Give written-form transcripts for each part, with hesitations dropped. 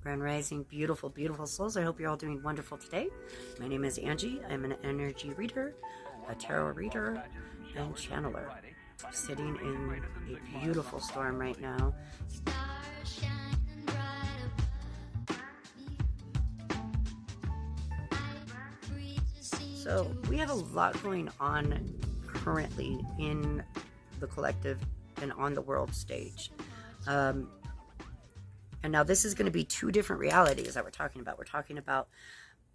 Grand Rising, beautiful, beautiful souls. I hope you're all doing wonderful today. My name is Angie. I'm an energy reader, a tarot reader, and channeler. Sitting in a beautiful storm right now. So we have a lot going on currently in the collective and on the world stage. And now this is going to be two different realities that we're talking about.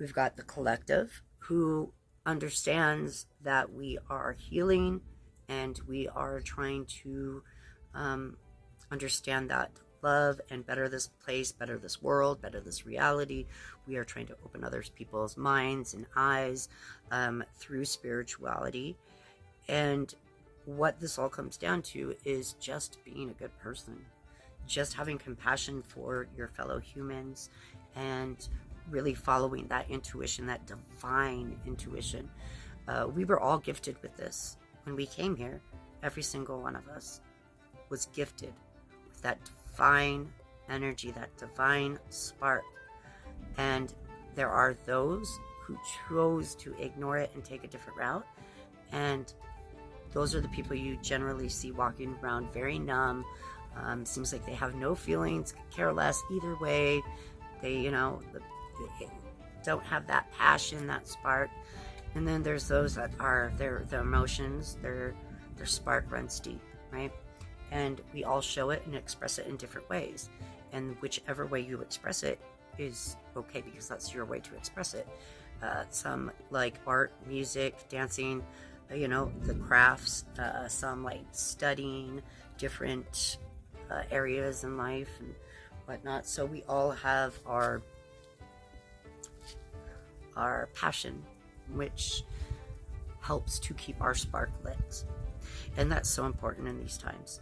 We've got the collective who understands that we are healing and we are trying to understand that love and better this place, better this world, better this reality. We are trying to open other people's minds and eyes through spirituality. And what this all comes down to is just being a good person. Just having compassion for your fellow humans and really following that intuition, that divine intuition. We were all gifted with this. When we came here, every single one of us was gifted with that divine energy, that divine spark. And there are those who chose to ignore it and take a different route. And those are the people you generally see walking around very numb. Seems like they have no feelings, care less either way. They, don't have that passion, that spark. And then there's those that are their emotions, their spark runs deep, right? And we all show it and express it in different ways. And whichever way you express it is okay, because that's your way to express it. Some like art, music, dancing, the crafts. Some like studying different areas in life and whatnot. So we all have our passion, which helps to keep our spark lit. And that's so important in these times.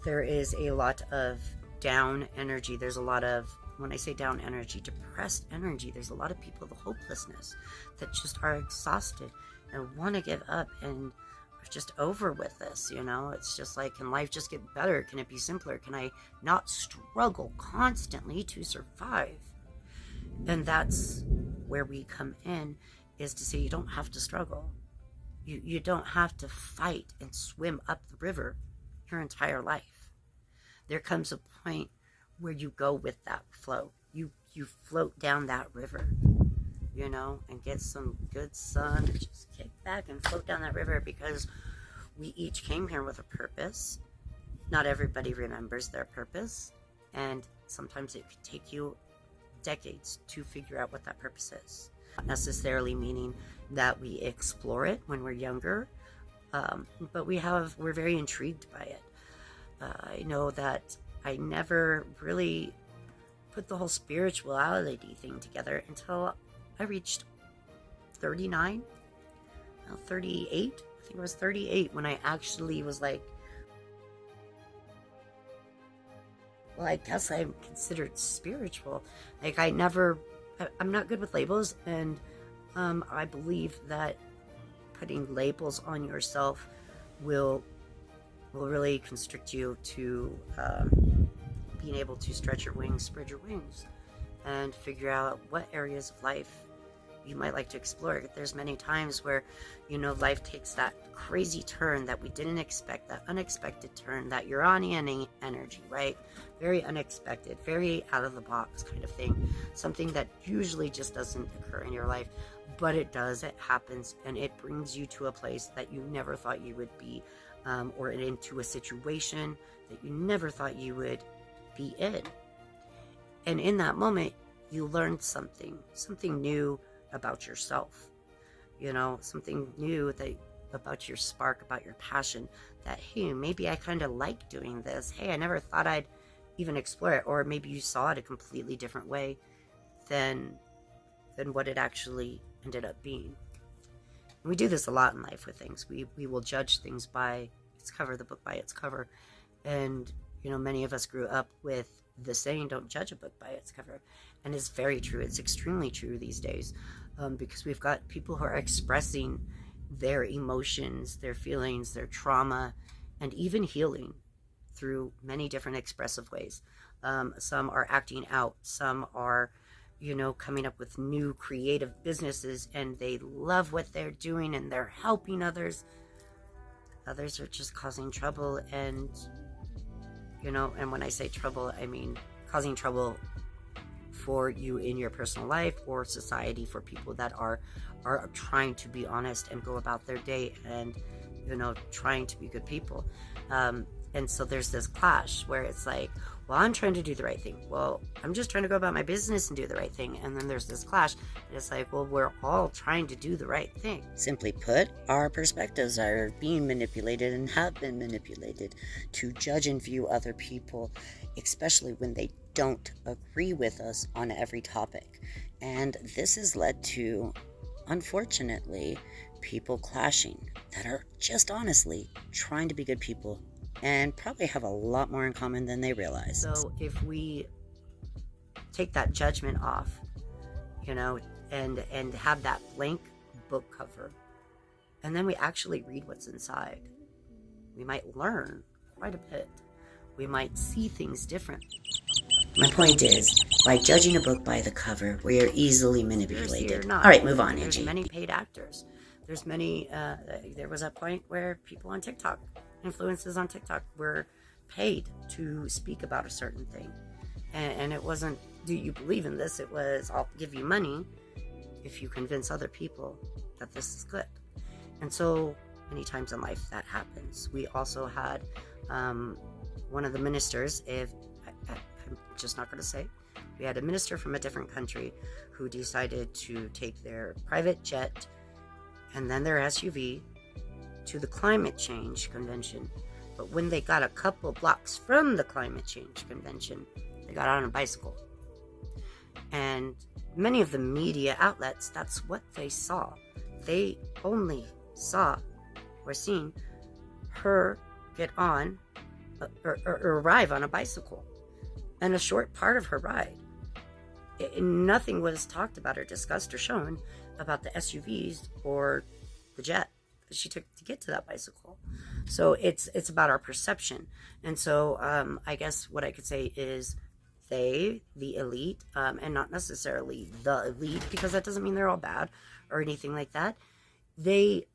There is a lot of down energy. There's a lot of, when I say down energy, depressed energy. There's a lot of people, the hopelessness, that just are exhausted and want to give up and are just over with this. It's just like, can life just get better? Can it be simpler? Can I not struggle constantly to survive? And that's where we come in, is to say you don't have to struggle. You don't have to fight and swim up the river your entire life. There comes a point where you go with that flow. You float down that river, and get some good sun, and just kick back and float down that river, because we each came here with a purpose. Not everybody remembers their purpose, and sometimes it could take you decades to figure out what that purpose is. Not necessarily meaning that we explore it when we're younger, but we're very intrigued by it. I know that I never really put the whole spirituality thing together until I reached 39, 38. I think it was 38 when I actually was like, well, I guess I'm considered spiritual. Like, I'm not good with labels, and I believe that putting labels on yourself will really constrict you to being able to stretch your wings, spread your wings, and figure out what areas of life you might like to explore. There's many times where, life takes that crazy turn that we didn't expect, that unexpected turn, that Uranian energy, right? Very unexpected, very out of the box kind of thing. Something that usually just doesn't occur in your life, but it does, it happens, and it brings you to a place that you never thought you would be, or into a situation that you never thought you would be in. And in that moment, you learned something new about yourself, something new about your spark, about your passion, that, hey, maybe I kind of like doing this. Hey, I never thought I'd even explore it. Or maybe you saw it a completely different way than what it actually ended up being. And we do this a lot in life with things. We will judge things by its cover, the book by its cover. And, many of us grew up with the saying, don't judge a book by its cover. And it's very true. It's extremely true these days, because we've got people who are expressing their emotions, their feelings, their trauma, and even healing through many different expressive ways. Some are acting out. Some are, coming up with new creative businesses, and they love what they're doing and they're helping others. Others are just causing trouble, and, and when I say trouble, I mean causing trouble for you in your personal life or society, for people that are trying to be honest and go about their day and, trying to be good people. And so there's this clash where it's like, well, I'm trying to do the right thing. Well, I'm just trying to go about my business and do the right thing. And then there's this clash. And it's like, well, we're all trying to do the right thing. Simply put, our perspectives are being manipulated and have been manipulated to judge and view other people, especially when they don't agree with us on every topic. And this has led to, unfortunately, people clashing that are just honestly trying to be good people and probably have a lot more in common than they realize. So if we take that judgment off, and have that blank book cover, and then we actually read what's inside, we might learn quite a bit. We might see things differently. My point is, by judging a book by the cover, we are easily manipulated. All right, move on, There's Angie. many paid actors. There's many, there was a point where people on TikTok, influencers on TikTok, were paid to speak about a certain thing. And it wasn't, do you believe in this? It was, I'll give you money if you convince other people that this is good. And so many times in life that happens. We also had one of the ministers, I'm just not going to say, we had a minister from a different country who decided to take their private jet and then their SUV to the climate change convention. But when they got a couple blocks from the climate change convention, they got on a bicycle. And many of the media outlets, that's what they saw. They only saw or seen her get on or arrive on a bicycle, and a short part of her ride. Nothing was talked about or discussed or shown about the SUVs or the jet that she took to get to that bicycle. So it's about our perception. And so I guess what I could say is they, the elite, and not necessarily the elite, because that doesn't mean they're all bad or anything like that. They,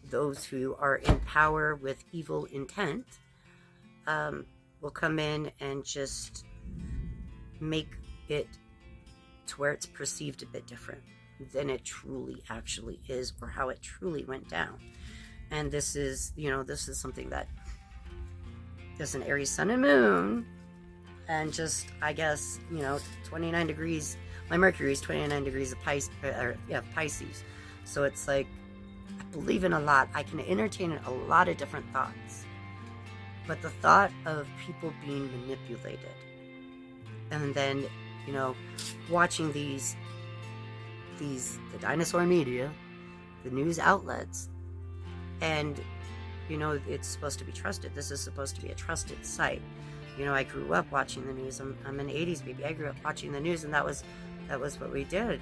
those who are in power with evil intent, will come in and just make it to where it's perceived a bit different than it truly actually is, or how it truly went down. And this is, this is something that is an Aries sun and moon, and just, I guess, 29 degrees, my Mercury is 29 degrees of Pisces. So it's like, I believe in a lot. I can entertain a lot of different thoughts. But the thought of people being manipulated, and then, watching the dinosaur media, the news outlets, and, it's supposed to be trusted. This is supposed to be a trusted site. I grew up watching the news. I'm an 80s baby. I grew up watching the news, and that was what we did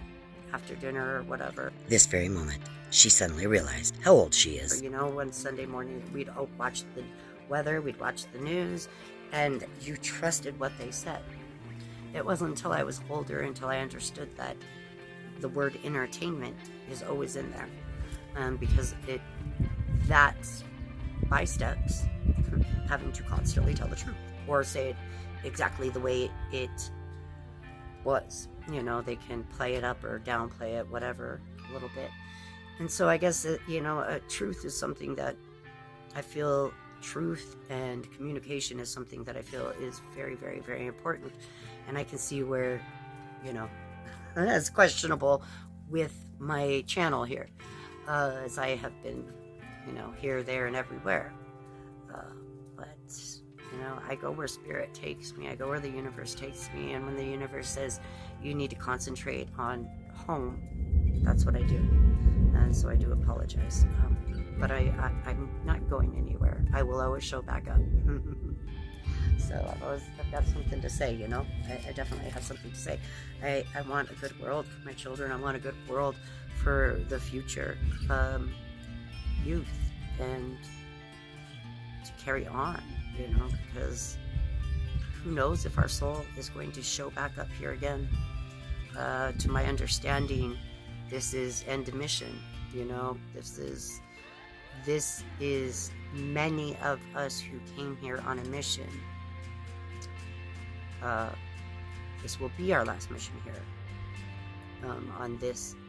after dinner or whatever. This very moment, she suddenly realized how old she is. One Sunday morning, we'd watch the weather, we'd watch the news, and you trusted what they said. It wasn't until I was older, until I understood that the word entertainment is always in there, because that's by steps having to constantly tell the truth or say it exactly the way it was. They can play it up or downplay it, whatever, a little bit. And so I guess truth is something that I feel. Truth and communication is something that I feel is very, very, very important. And I can see where, it's questionable with my channel here, as I have been, here, there, and everywhere. But, I go where spirit takes me. I go where the universe takes me. And when the universe says you need to concentrate on home, that's what I do. And so I do apologize. But I'm not going anywhere. I will always show back up. So I've got something to say, I definitely have something to say. I want a good world for my children. I want a good world for the future youth, and to carry on, because who knows if our soul is going to show back up here again. To my understanding, this is end mission. You know, this is many of us who came here on a mission. This will be our last mission here.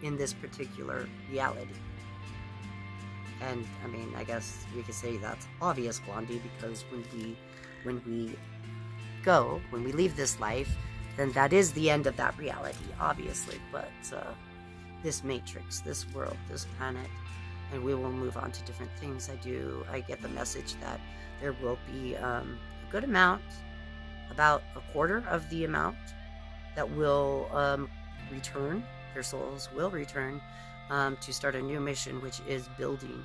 In this particular reality. And I mean, I guess we could say that's obvious, Blondie, because when we leave this life, then that is the end of that reality, obviously. But this matrix, this world, this planet, and we will move on to different things. I get the message that there will be a good amount, about a quarter of the amount, that will return. Their souls will return to start a new mission, which is building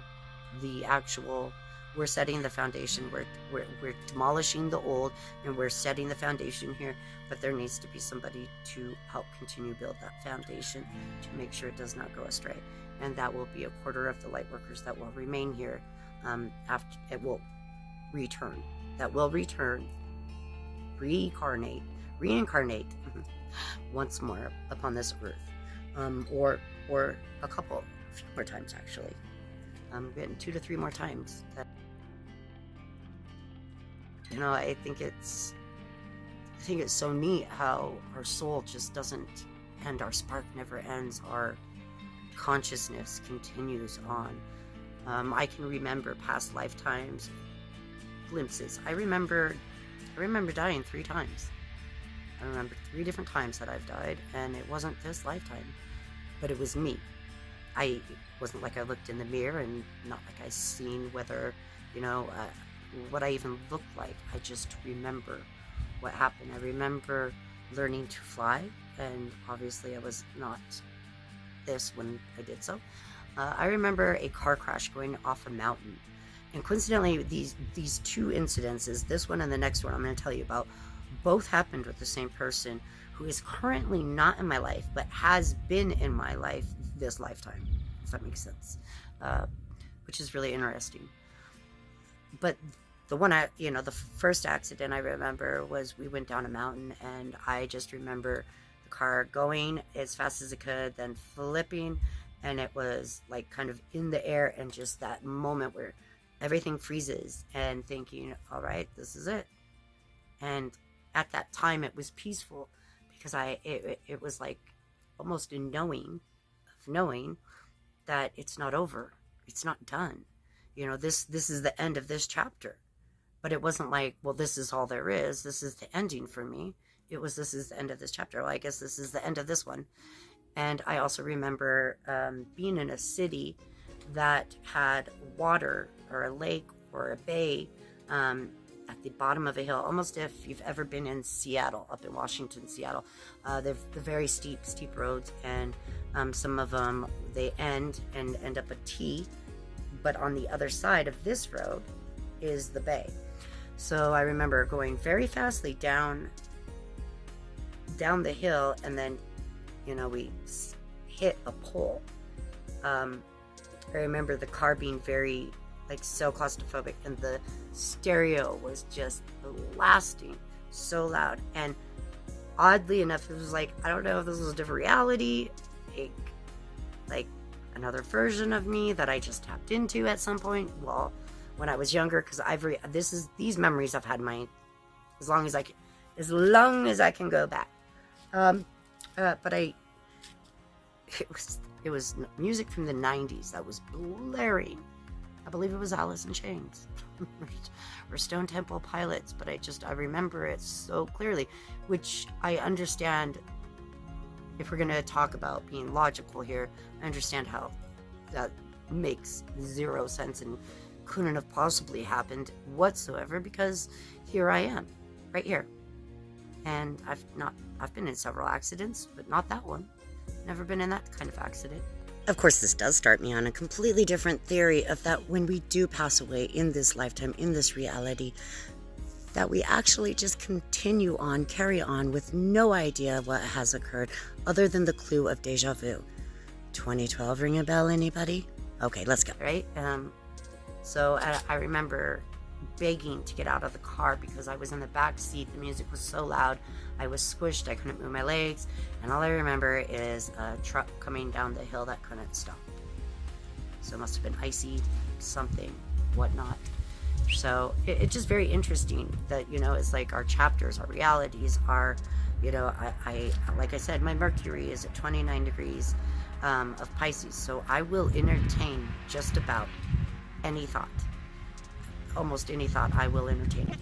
the actual. We're setting the foundation. We're demolishing the old, and we're setting the foundation here. But there needs to be somebody to help continue build that foundation to make sure it does not go astray. And that will be a quarter of the light workers that will remain here. After it will return. That will return, reincarnate once more upon this earth, or a few more times actually. Getting 2 to 3 more times. You know, I think it's so neat how our soul just doesn't end. Our spark never ends. Our consciousness continues on. I can remember past lifetimes, glimpses. I remember dying 3 times. I remember 3 different times that I've died, and it wasn't this lifetime, but it was me. It wasn't like I looked in the mirror, and not like I seen whether, what I even looked like. I just remember what happened. I remember learning to fly, and obviously I was not this when I did so. I remember a car crash going off a mountain. And coincidentally, these 2 incidences, this one and the next one I'm going to tell you about, both happened with the same person who is currently not in my life, but has been in my life this lifetime, if that makes sense, which is really interesting. But the one the first accident I remember was we went down a mountain, and I just remember the car going as fast as it could, then flipping, and it was like kind of in the air, and just that moment where everything freezes, and thinking, all right, this is it. And at that time it was peaceful, because it was like almost a knowing that it's not over, it's not done. This is the end of this chapter. But it wasn't like, well, this is all there is, this is the ending for me. It was, this is the end of this chapter. Well, I guess this is the end of this one. And I also remember being in a city that had water, or a lake, or a bay, at the bottom of a hill, almost if you've ever been in Seattle, up in Washington, Seattle. They're very steep roads, and some of them, they end up a T, but on the other side of this road is the bay. So I remember going very fastly down the hill, and then, we hit a pole. I remember the car being very, so claustrophobic, and the stereo was just blasting so loud. And oddly enough, it was like, I don't know if this was a different reality, like another version of me that I just tapped into at some point. Well, when I was younger, because these memories I've had as long as I can go back. But it was music from the 90s that was blaring. I believe it was Alice in Chains or Stone Temple Pilots, but I remember it so clearly, which I understand. If we're going to talk about being logical here, I understand how that makes 0 sense and couldn't have possibly happened whatsoever, because here I am, right here. And I've been in several accidents, but not that one. Never been in that kind of accident. Of course, this does start me on a completely different theory of that when we do pass away in this lifetime, in this reality, that we actually just carry on with no idea what has occurred other than the clue of deja vu. 2012 ring a bell, anybody? Okay, let's go. Right? So I remember begging to get out of the car because I was in the back seat. The music was so loud. I was squished. I couldn't move my legs. And all I remember is a truck coming down the hill that couldn't stop. So it must have been icy, something, whatnot. So it's just very interesting that, you know, it's like our chapters, our realities are, you know, I like I said, my Mercury is at 29 degrees of Pisces. So I will entertain just about any thought. Almost any thought I will entertain.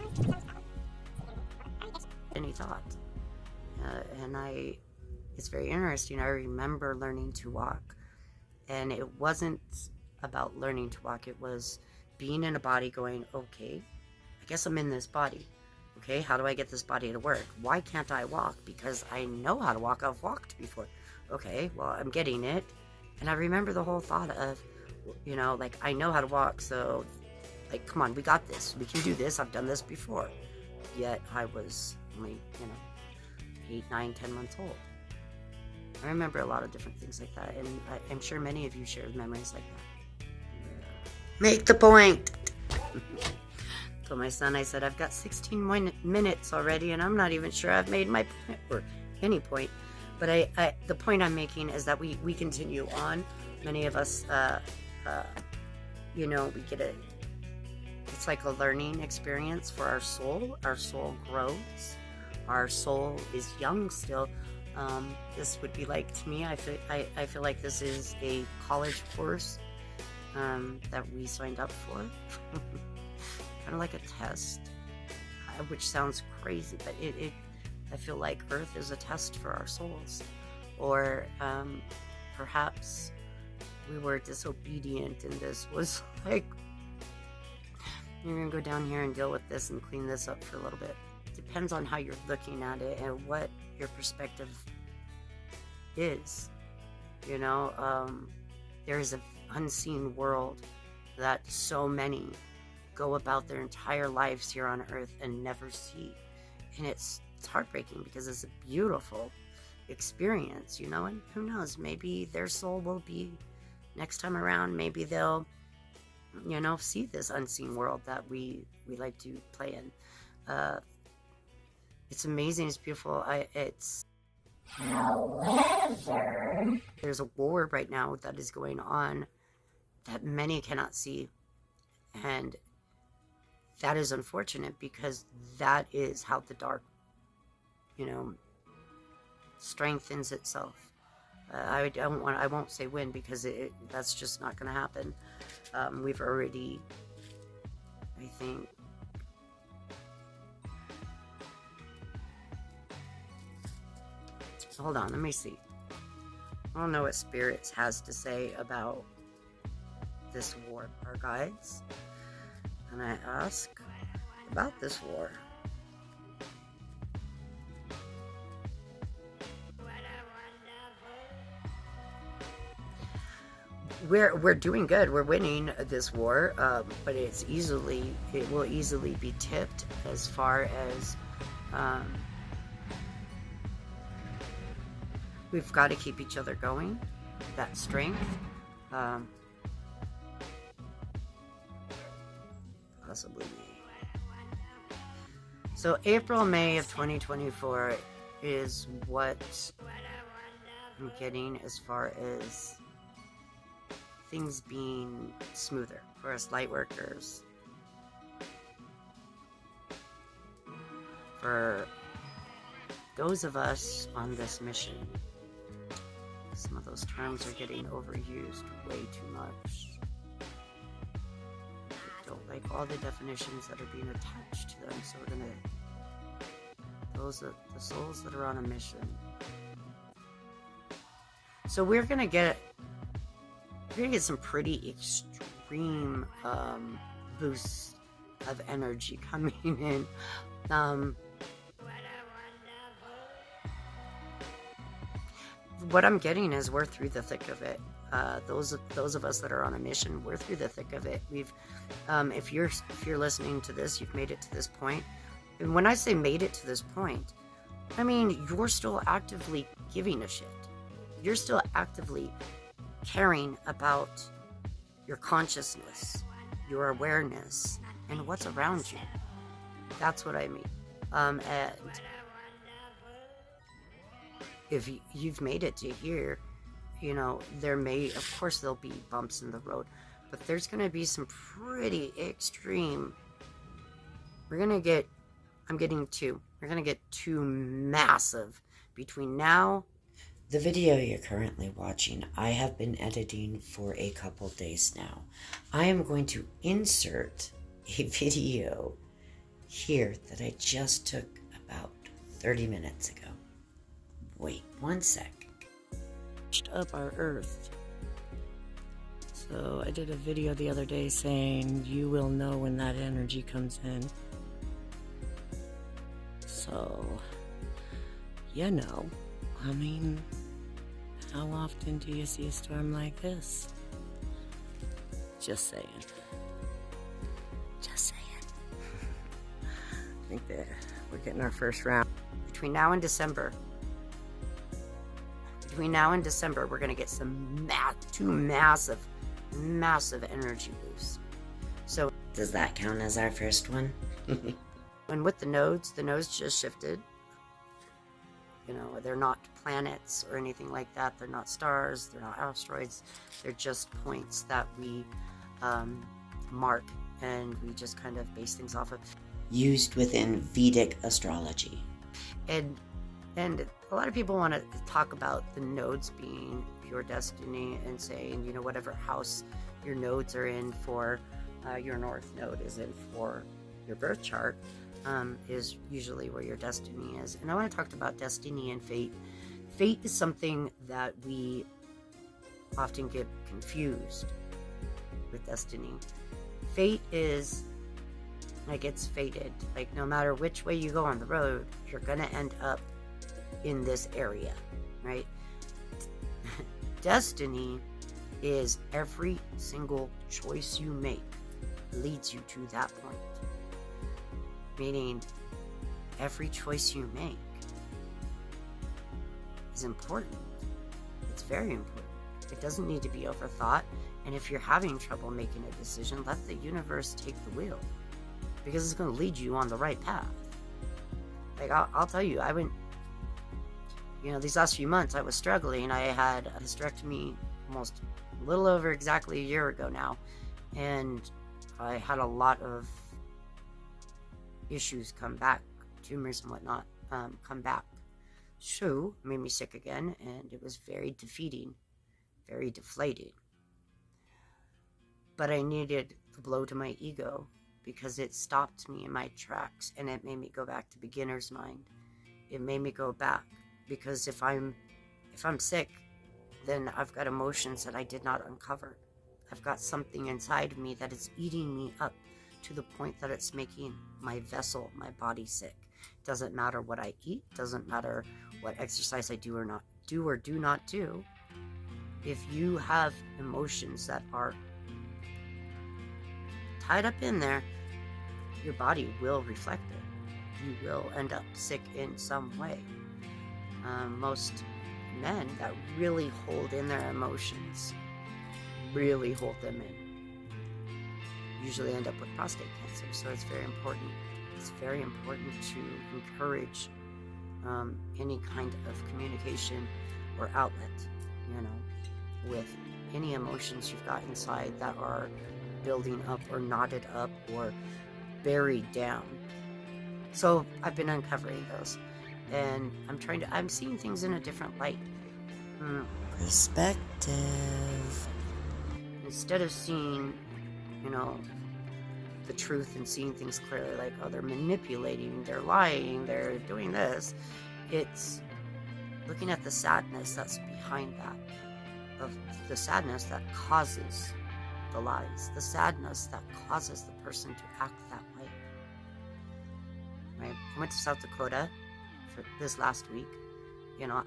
Any thought. And it's very interesting. I remember learning to walk. And it wasn't about learning to walk. It was being in a body going, okay, I guess I'm in this body. Okay, how do I get this body to work? Why can't I walk? Because I know how to walk. I've walked before. Okay, well, I'm getting it. And I remember the whole thought of, you know, like, I know how to walk, so, like, come on, we got this. We can do this. I've done this before. Yet I was only, you know, 8, 9, 10 months old. I remember a lot of different things like that, and I'm sure many of you shared memories like that. Make the point! Told my son, I said, I've got 16 minutes already, and I'm not even sure I've made my point, or any point. But the point I'm making is that we continue on. Many of us, you know, we get it's like a learning experience for our soul. Our soul grows. Our soul is young still. This would be like, to me, I feel like this is a college course that we signed up for. Kind of like a test, which sounds crazy, but I feel like Earth is a test for our souls. Or perhaps we were disobedient and this was like, you're going to go down here and deal with this and clean this up for a little bit. Depends on how you're looking at it and what your perspective is. You know, there's an unseen world that so many go about their entire lives here on Earth and never see. And it's heartbreaking because it's a beautiful experience, you know, and who knows, maybe their soul will be, next time around, maybe they'll, you know, see this unseen world that we like to play in. It's amazing, it's beautiful. However, there's a war right now that is going on that many cannot see, and that is unfortunate because that is how the dark, you know, strengthens itself. I won't say when, because that's just not going to happen. We've already, I think, hold on, let me see. I don't know what Spirits has to say about this war, our guides. And I ask about this war. We're doing good. We're winning this war, but it will easily be tipped as far as we've got to keep each other going. That strength. Possibly May. So April, May of 2024 is what I'm getting as far as things being smoother for us light workers, for those of us on this mission. Some of those terms are getting overused way too much. I don't like all the definitions that are being attached to them, so we're gonna, those are the souls that are on a mission. So we're gonna get some pretty extreme boosts of energy coming in. What I'm getting is we're through the thick of it. Those of us that are on a mission, we're through the thick of it. We've, if you're listening to this, you've made it to this point. And when I say made it to this point, I mean you're still actively giving a shit. You're still actively caring about your consciousness, your awareness, and what's around you. That's what I mean. And if you've made it to here, you know, of course there'll be bumps in the road, but there's going to be some pretty extreme. We're going to get two massive between now. The video you're currently watching, I have been editing for a couple days now. I am going to insert a video here that I just took about 30 minutes ago. Wait 1 sec. Up our earth. So I did a video the other day saying you will know when that energy comes in. So, you know, I mean, how often do you see a storm like this? Just saying. Just saying. I think that we're getting our first round. Between now and December, we're going to get two massive energy boosts. So, does that count as our first one? and with the nodes just shifted. You know, they're not planets or anything like that. They're not stars. They're not asteroids. They're just points that we mark, and we just kind of base things off of. Used within Vedic astrology. And a lot of people want to talk about the nodes being your destiny and saying, you know, whatever house your nodes are in for, your north node is in for your birth chart, is usually where your destiny is. And I want to talk about destiny and fate. Fate is something that we often get confused with destiny. Fate is like it's fated. Like no matter which way you go on the road, you're going to end up in this area, right? Destiny is every single choice you make leads you to that point. Meaning, every choice you make is important. It's very important. It doesn't need to be overthought. And if you're having trouble making a decision, let the universe take the wheel, because it's going to lead you on the right path. Like, I'll tell you, I went, you know, these last few months I was struggling. I had a hysterectomy almost a little over exactly a year ago now. And I had a lot of issues come back, tumors and whatnot, come back. So, it made me sick again, and it was very defeating, very deflating. But I needed the blow to my ego, because it stopped me in my tracks, and it made me go back to beginner's mind. It made me go back, because if I'm sick, then I've got emotions that I did not uncover. I've got something inside of me that is eating me up to the point that it's making my vessel, my body sick. Doesn't matter what I eat, doesn't matter what exercise I do or do not do. If you have emotions that are tied up in there, your body will reflect it. You will end up sick in some way. Most men that really hold in their emotions, really hold them in, usually end up with prostate cancer. So it's very important. It's very important to encourage any kind of communication or outlet, you know, with any emotions you've got inside that are building up or knotted up or buried down. So I've been uncovering those, and I'm seeing things in a different light. Perspective. Instead of seeing, you know, the truth and seeing things clearly, like, oh, they're manipulating, they're lying, they're doing this, it's looking at the sadness that's behind that, of the sadness that causes the lies, the sadness that causes the person to act that way. Right? I went to South Dakota for this last week. You know,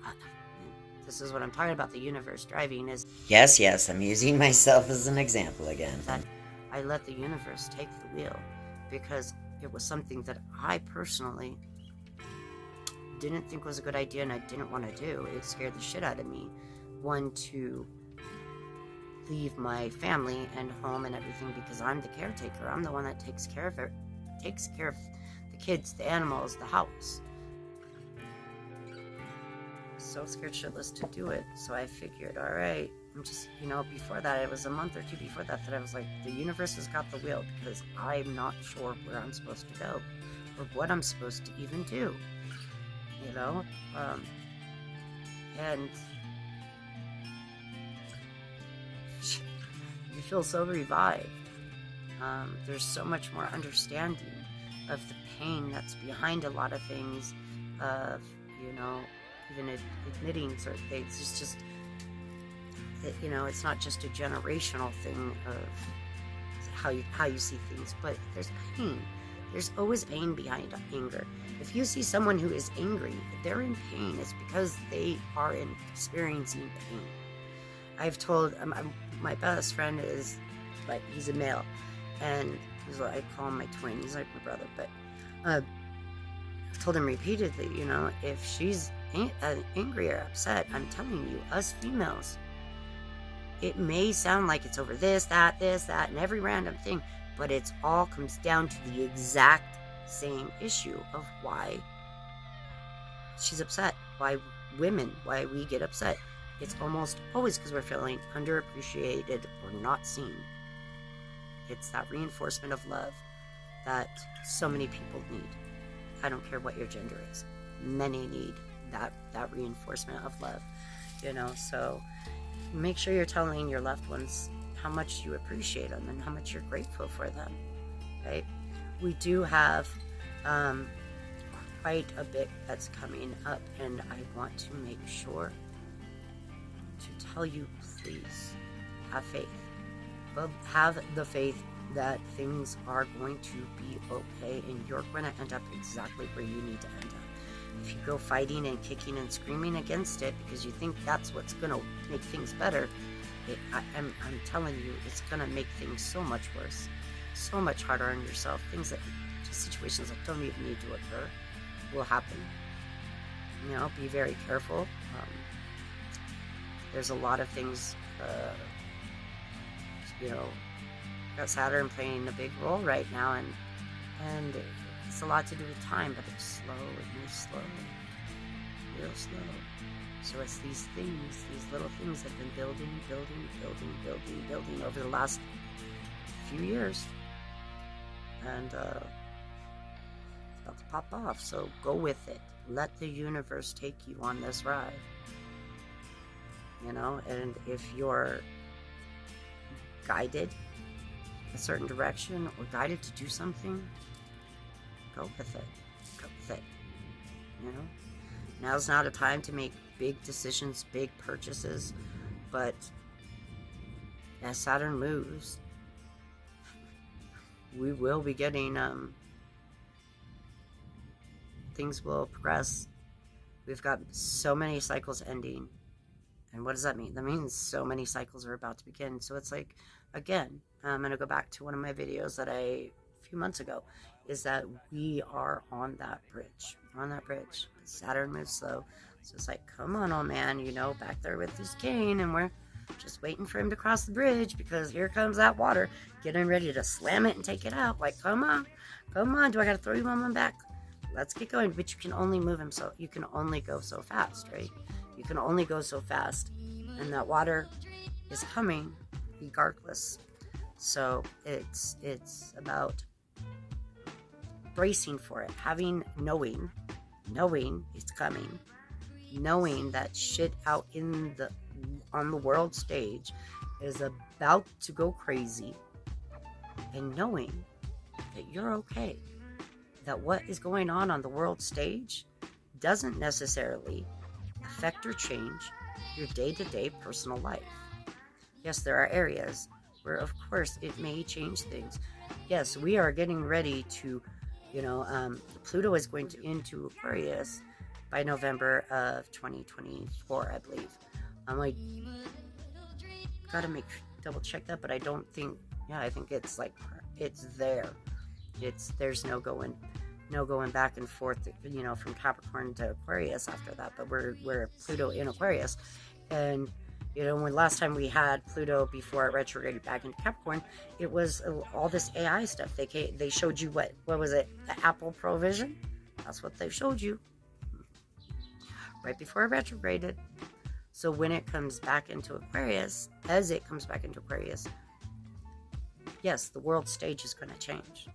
this is what I'm talking about. The universe driving is. Yes, I'm using myself as an example again. That I let the universe take the wheel, because it was something that I personally didn't think was a good idea, and I didn't want to do. It scared the shit out of me. One, to leave my family and home and everything because I'm the caretaker. I'm the one that takes care of it, takes care of the kids, the animals, the house. So scared shitless to do it. So I figured, all right, I'm just, before that, it was a month or two before that I was like, the universe has got the wheel because I'm not sure where I'm supposed to go or what I'm supposed to even do, and you feel so revived. There's so much more understanding of the pain that's behind a lot of things, of, even admitting certain things. It's just, it's not just a generational thing of how you see things, but there's pain. There's always pain behind anger. If you see someone who is angry, if they're in pain, it's because they are experiencing pain. I've told my best friend is like, he's a male, and I call him my twin. He's like my brother, but I've told him repeatedly, if she's angry or upset, I'm telling you, us females, it may sound like it's over this, that, and every random thing, but it's all comes down to the exact same issue of why she's upset, why we get upset. It's almost always because we're feeling underappreciated or not seen. It's that reinforcement of love that so many people need. I don't care what your gender is. Many need that reinforcement of love, so make sure you're telling your loved ones how much you appreciate them and how much you're grateful for them, right? We do have quite a bit that's coming up, and I want to make sure to tell you, please have faith. Well, have the faith that things are going to be okay, and you're going to end up exactly where you need to end up. If you go fighting and kicking and screaming against it because you think that's what's going to make things better, I'm telling you, it's going to make things so much worse, so much harder on yourself. Things that, just situations that don't even need to occur, will happen. Be very careful. There's a lot of things, got Saturn playing a big role right now, and it's a lot to do with time, but it's slow, it moves slow, real slow. So it's these things, these little things that have been building over the last few years, and it's about to pop off. So go with it. Let the universe take you on this ride. And if you're guided a certain direction or guided to do something, go with it. Go with it. Now's not a time to make big decisions, big purchases, but as Saturn moves, we will be getting, things will progress. We've got so many cycles ending. And what does that mean? That means so many cycles are about to begin. So it's like, again, I'm going to go back to one of my videos that a few months ago, is that we are on that bridge. We're on that bridge. Saturn moves slow. So it's like, come on, old man, back there with his cane, and we're just waiting for him to cross the bridge because here comes that water, getting ready to slam it and take it out. Like, come on. Do I got to throw you on my back? Let's get going. But you can only move him you can only go so fast, right? You can only go so fast, and that water is coming regardless. So it's about bracing for it, knowing it's coming, knowing that shit out on the world stage is about to go crazy, and knowing that you're okay, that what is going on the world stage doesn't necessarily affect or change your day-to-day personal life. Yes, there are areas where, of course, it may change things. Yes, we are getting ready to, Pluto is going into Aquarius by November of 2024, I believe. I'm like, gotta double check that, but I don't think, I think it's like, it's there. There's no going back and forth, from Capricorn to Aquarius after that, but we're Pluto in Aquarius, and You know, when last time we had Pluto before it retrograded back into Capricorn, it was all this AI stuff. They showed you what was it? The Apple Provision? That's what they showed you right before it retrograded. So when it comes back into Aquarius, as it comes back into Aquarius, yes, the world stage is going to change.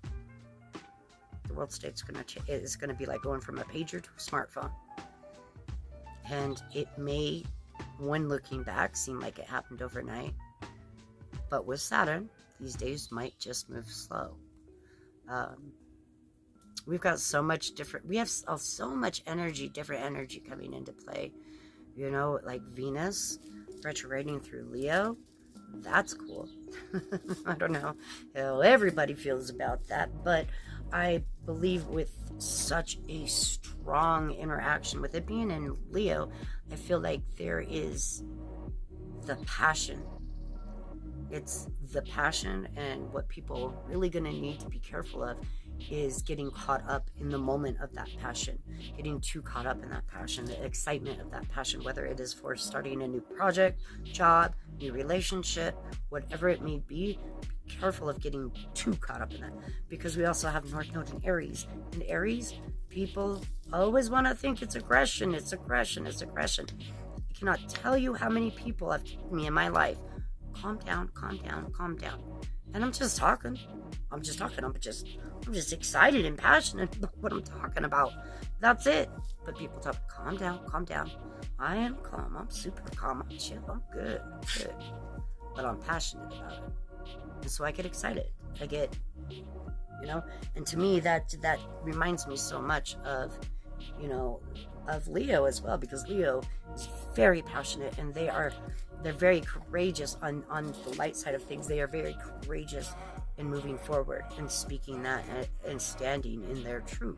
The world stage is going to be like going from a pager to a smartphone. And it may, when looking back, seem like it happened overnight. But with Saturn, these days might just move slow. We've got so much different, we have so much energy, different energy coming into play. You know, like Venus retrograding through Leo. That's cool. I don't know how everybody feels about that, but I believe with such a strong interaction, with it being in Leo, I feel like there is the passion. It's the passion, and what people are really going to need to be careful of is getting caught up in the moment of that passion, getting too caught up in that passion, the excitement of that passion, whether it is for starting a new project, job, new relationship, whatever it may be. Be careful of getting too caught up in that, because we also have North Node in Aries. In Aries, people always want to think it's aggression, it's aggression, it's aggression. I cannot tell you how many people have told me in my life, calm down, calm down, calm down. And I'm just talking. I'm just excited and passionate about what I'm talking about. That's it. But people talk, calm down, calm down. I am calm. I'm super calm. I'm chill. I'm good. I'm good. But I'm passionate about it. And so I get excited. I get, you know, and to me that reminds me so much of, you know, of Leo as well, because Leo is very passionate, and they're very courageous on the light side of things. They are very courageous in moving forward and speaking that and standing in their truth.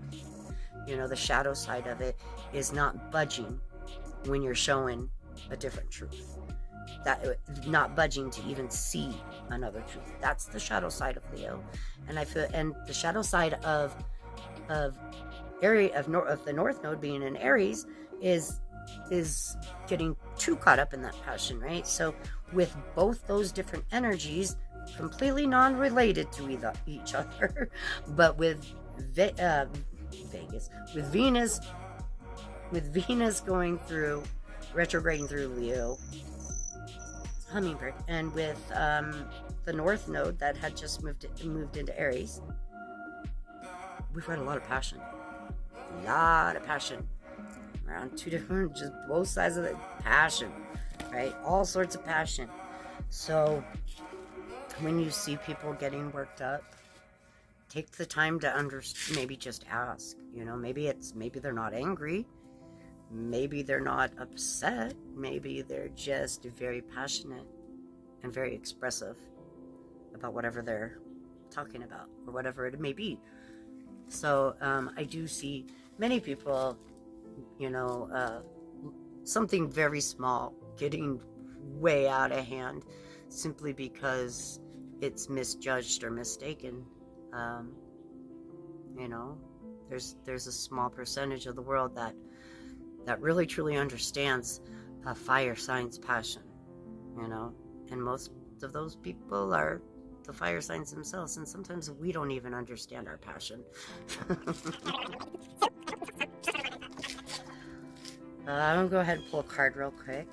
You know, the shadow side of it is not budging when you're showing a different truth. That not budging to even see another truth. That's the shadow side of Leo. And I feel, and the shadow side of the North Node being in Aries is getting too caught up in that passion, right? So with both those different energies, completely non-related to each other, but with Venus going through, retrograding through Leo, hummingbird, and with the North Node that had just moved into Aries, we've got a lot of passion. Around two different, just both sides of the passion, right? All sorts of passion. So when you see people getting worked up, take the time to maybe just ask, you know, maybe they're not angry, maybe they're not upset, maybe they're just very passionate and very expressive about whatever they're talking about, or whatever it may be. So I do see many people, you know, something very small getting way out of hand simply because it's misjudged or mistaken. You know, there's a small percentage of the world that really truly understands a fire sign's passion, you know, and most of those people are the fire signs themselves, and sometimes we don't even understand our passion. I'm gonna go ahead and pull a card real quick,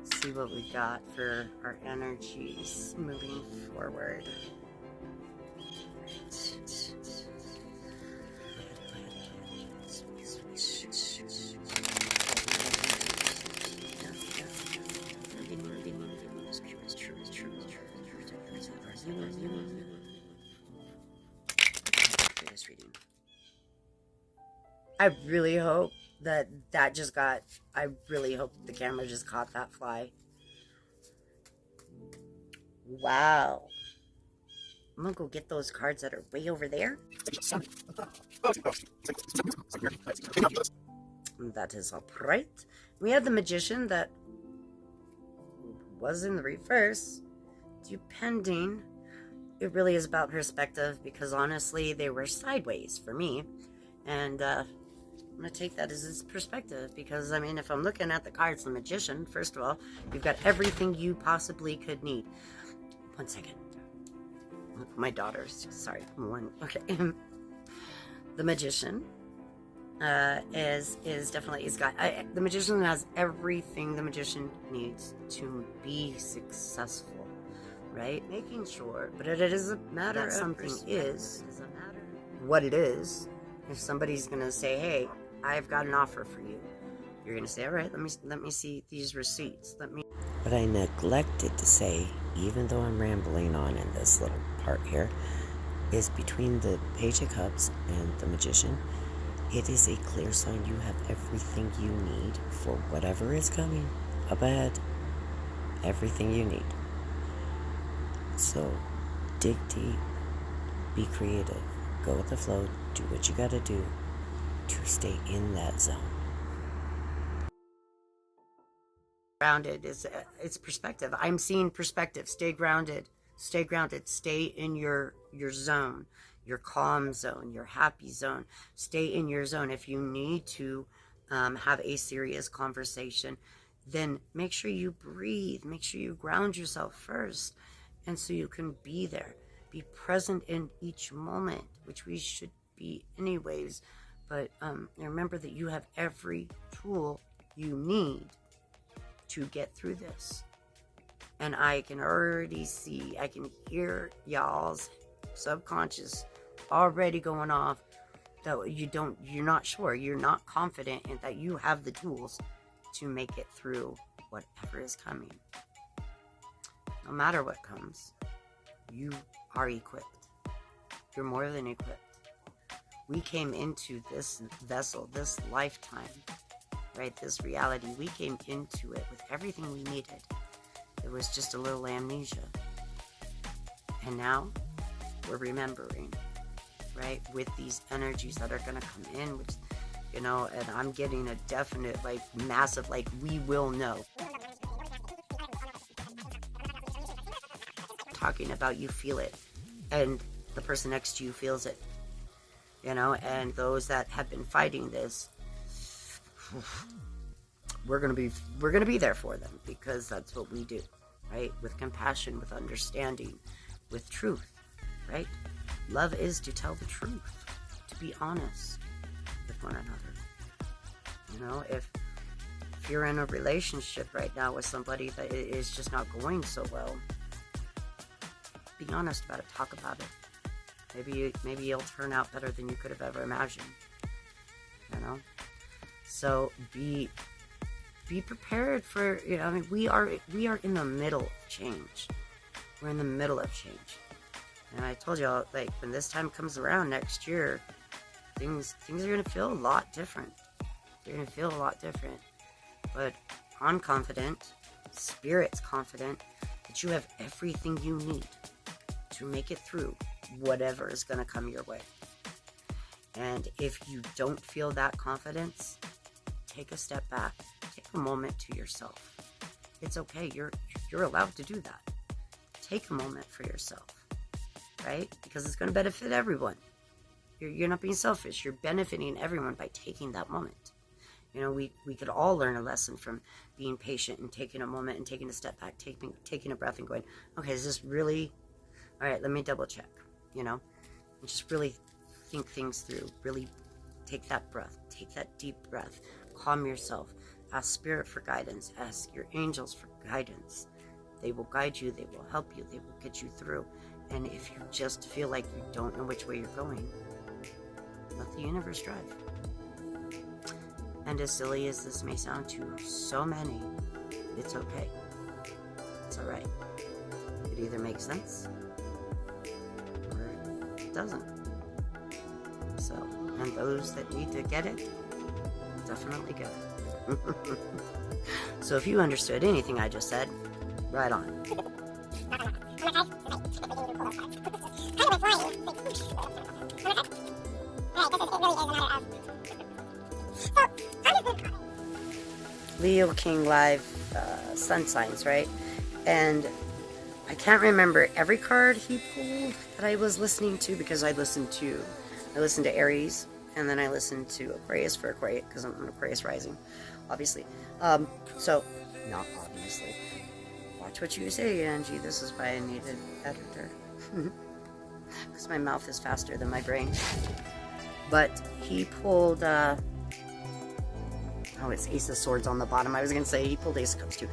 see what we got for our energies moving forward. I really hope I really hope the camera just caught that fly. Wow. I'm gonna go get those cards that are way over there. That is all right. We have the Magician that was in the reverse. Depending, it really is about perspective, because honestly, they were sideways for me. And I'm going to take that as its perspective, because, I mean, if I'm looking at the cards, the Magician, first of all, you've got everything you possibly could need. 1 second. My daughter's, sorry, one, okay. The Magician is definitely, he's got, the Magician has everything the Magician needs to be successful, right? Making sure, but it is a matter of something is what it is. If somebody's going to say, hey, I've got an offer for you, you're going to say, all right, let me see these receipts. What I neglected to say, even though I'm rambling on in this little part here, is between the Page of Cups and the Magician, it is a clear sign you have everything you need for whatever is coming up ahead. Everything you need. So, dig deep, be creative, go with the flow, do what you gotta do to stay in that zone. Grounded is it's perspective. I'm seeing perspective. Stay grounded. Stay grounded. Stay in your zone, your calm zone, your happy zone. Stay in your zone. If you need to have a serious conversation, then make sure you breathe. Make sure you ground yourself first, and so you can be there. Be present in each moment, which we should be anyways. But remember that you have every tool you need to get through this. And I can already see, I can hear y'all's subconscious already going off that you're not sure, you're not confident in that you have the tools to make it through whatever is coming. No matter what comes, you are equipped. You're more than equipped. We came into this vessel, this lifetime, right, this reality, we came into it with everything we needed. It was just a little amnesia. And now we're remembering, right, with these energies that are going to come in, which, you know, and I'm getting a definite, like, massive, like, we will know. Talking about, you feel it, and the person next to you feels it, you know, and those that have been fighting this, we're gonna be there for them, because that's what we do, right? With compassion, with understanding, with truth, right? Love is to tell the truth, to be honest with one another. You know, if you're in a relationship right now with somebody that is just not going so well, be honest about it, talk about it. Maybe it'll turn out better than you could have ever imagined, you know? So be prepared for, you know, I mean, we are in the middle of change. We're in the middle of change. And I told y'all, like, when this time comes around next year, things are going to feel a lot different. They're going to feel a lot different. But I'm confident, Spirit's confident, that you have everything you need to make it through whatever is going to come your way. And if you don't feel that confidence, take a step back. Take a moment to yourself. It's okay. You're allowed to do that. Take a moment for yourself, right? Because it's going to benefit everyone. You're not being selfish. You're benefiting everyone by taking that moment. You know, we could all learn a lesson from being patient and taking a moment and taking a step back, taking a breath and going, okay, is this really, all right, let me double check, you know, and just really think things through. Really take that breath, take that deep breath, calm yourself, ask Spirit for guidance, ask your angels for guidance. They will guide you, they will help you, they will get you through. And if you just feel like you don't know which way you're going, let the universe drive. And as silly as this may sound to so many, it's okay. It's alright. It either makes sense or it doesn't. So, and those that need to get it, definitely get it. So if you understood anything I just said, right on. Leo King Live sun signs, right? And I can't remember every card he pulled that I was listening to, because I listened to Aries, and then I listen to Aquarius for Aquarius, because I'm an Aquarius rising, obviously. So, not obviously. Watch what you say, Angie. This is why I need an editor. Because my mouth is faster than my brain. But he pulled, oh, it's Ace of Swords on the bottom. I was going to say he pulled Ace of Cups too.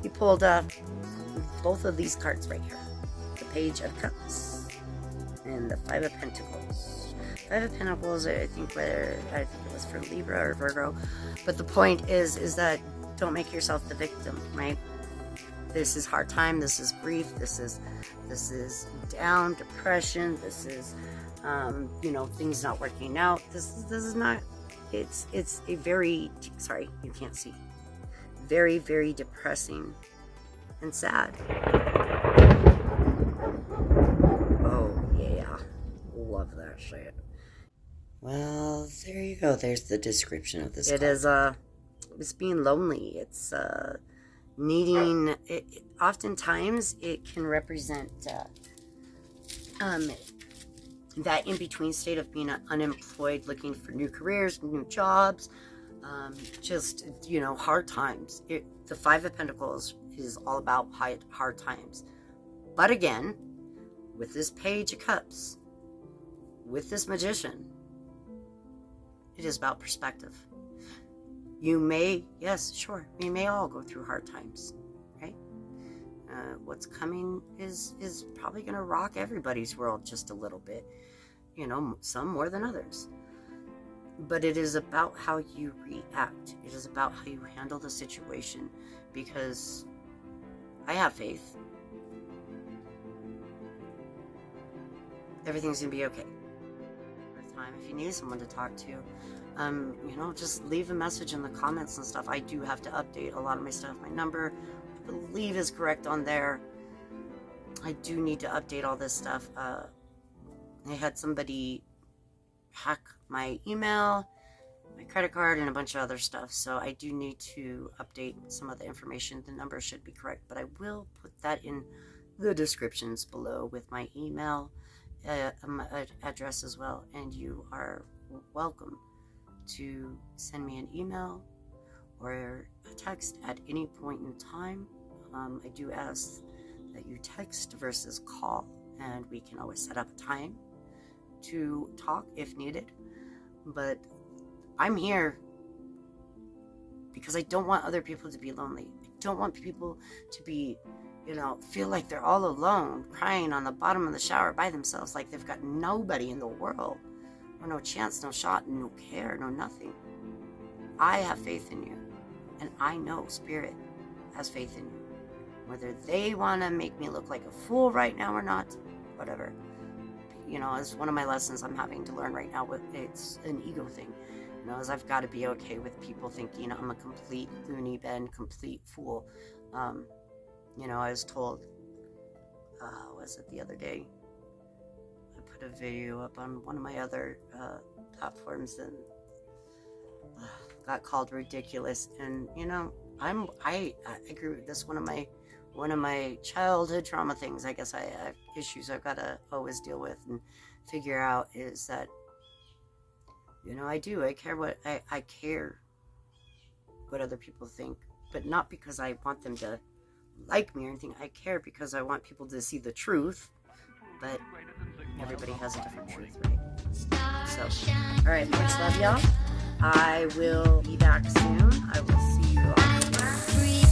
He pulled both of these cards right here. The Page of Cups and the Five of Pentacles. Five of Pentacles, I think it was for Libra or Virgo. But the point is that don't make yourself the victim, right? This is hard time, this is grief, this is down, depression, this is things not working out. This is not, it's a very, sorry, you can't see, very, very depressing and sad. Oh yeah, love that shit. Well, there you go. There's the description of this. It is it's being lonely. It's needing. Oftentimes, it can represent that in between state of being unemployed, looking for new careers, new jobs, just hard times. The Five of Pentacles is all about hard times, but again, with this Page of Cups, with this Magician, it is about perspective. You may, yes, sure, we may all go through hard times, right? What's coming is probably going to rock everybody's world just a little bit, some more than others. But it is about how you react. It is about how you handle the situation, because I have faith. Everything's going to be okay. If you need someone to talk to, just leave a message in the comments and stuff. I do have to update a lot of my stuff. My number, I believe, is correct on there. I do need to update all this stuff. I had somebody hack my email, my credit card, and a bunch of other stuff. So I do need to update some of the information. The number should be correct, but I will put that in the descriptions below with my email address as well, and you are welcome to send me an email or a text at any point in time. I do ask that you text versus call, and we can always set up a time to talk if needed. But I'm here because I don't want other people to be lonely. I don't want people to be feel like they're all alone, crying on the bottom of the shower by themselves, like they've got nobody in the world, or no chance, no shot, no care, no nothing. I have faith in you, and I know Spirit has faith in you. Whether they want to make me look like a fool right now or not, whatever. As one of my lessons I'm having to learn right now, it's an ego thing. As I've got to be okay with people thinking I'm a complete loony bin, complete fool. I was told, was it the other day? I put a video up on one of my other platforms and got called ridiculous. And I agree with this. One of my childhood trauma things, I guess I have issues I've got to always deal with and figure out is that I care what other people think, but not because I want them to like me or anything. I care because I want people to see the truth, but everybody has a different truth, right? So, all right, much love, y'all. I will be back soon. I will see you all.